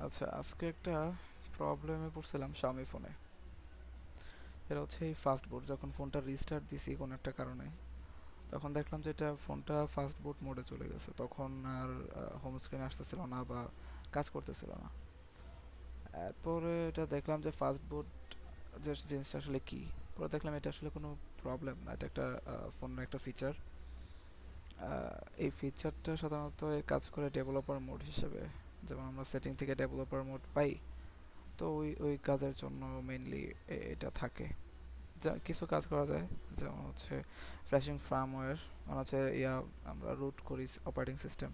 আচ্ছা, আজকে একটা প্রবলেমে পড়ছিলাম Xiaomi ফোনে। এটা হচ্ছে এই ফাস্ট বুট যখন ফোনটা রিস্টার্ট দিছি কোনো একটা কারণে, তখন দেখলাম যে এটা ফোনটা ফাস্ট বুট মোডে চলে গেছে। তখন আর হোম স্ক্রিনে আসতেছিল না বা কাজ করতেছিল না। এরপরে এটা দেখলাম যে ফাস্ট বুট যে জিনিসটা আসলে কি। পরে দেখলাম এটা আসলে কোনো প্রবলেম না, এটা একটা ফোনের একটা ফিচার। এই ফিচারটা সাধারণত কাজ করে ডেভেলপার মোড হিসেবে, যেমন আমরা সেটিং থেকে ডেভেলপার মোড পাই। তো ওই ওই কাজের জন্য মেইনলি এটা থাকে। যা কিছু কাজ করা যায়, যেমন হচ্ছে ফ্ল্যাশিং ফার্মওয়্যার, মানে হচ্ছে আমরা রুট করি অপারেটিং সিস্টেম,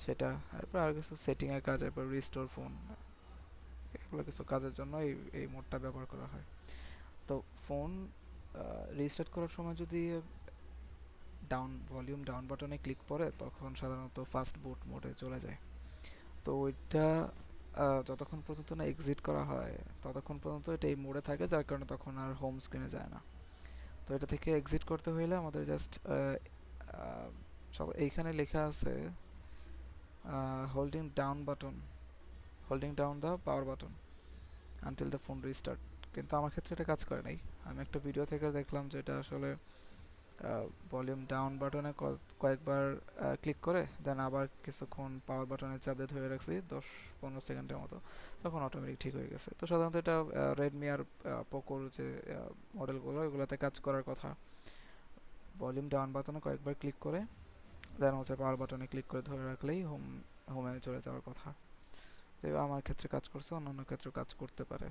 সেটা। এরপর আর কিছু সেটিংয়ের কাজ, এরপর রিস্টোর ফোন, এগুলো কিছু কাজের জন্য এই এই মোডটা ব্যবহার করা হয়। তো ফোন রিস্টার্ট করার সময় যদি ভলিউম ডাউন বাটনে ক্লিক করে, তখন সাধারণত ফাস্ট বুট মোডে চলে যায়। তো ওইটা যতক্ষণ পর্যন্ত না এক্সিট করা হয়, ততক্ষণ পর্যন্ত এটা এই মোডে থাকে, যার কারণে তখন আর হোম স্ক্রিনে যায় না। তো এটা থেকে এক্সিট করতে হইলে আমাদের জাস্ট সব এইখানে লেখা আছে holding down button, holding down the power button until the phone restart. কিন্তু আমার ক্ষেত্রে এটা কাজ করে নাই। আমি একটা ভিডিও থেকে দেখলাম যে এটা আসলে ভলিউম ডাউন বাটনে কয়েকবার ক্লিক করে দেন আবার কিছুক্ষণ পাওয়ার বাটনে চাপ দিয়ে ধরে রাখছি 10-15 সেকেন্ডের মতো, তখন অটোমেটিক ঠিক হয়ে গেছে। তো সাধারণত এটা রেডমি আর পোকোর যে মডেলগুলো, এগুলোতে কাজ করার কথা। ভলিউম ডাউন বাটনে কয়েকবার ক্লিক করে দেন হচ্ছে পাওয়ার বাটনে ক্লিক করে ধরে রাখলেই হোমে চলে যাওয়ার কথা। তো আমার ক্ষেত্রে কাজ করছে, অন্যান্য ক্ষেত্রেও কাজ করতে পারে।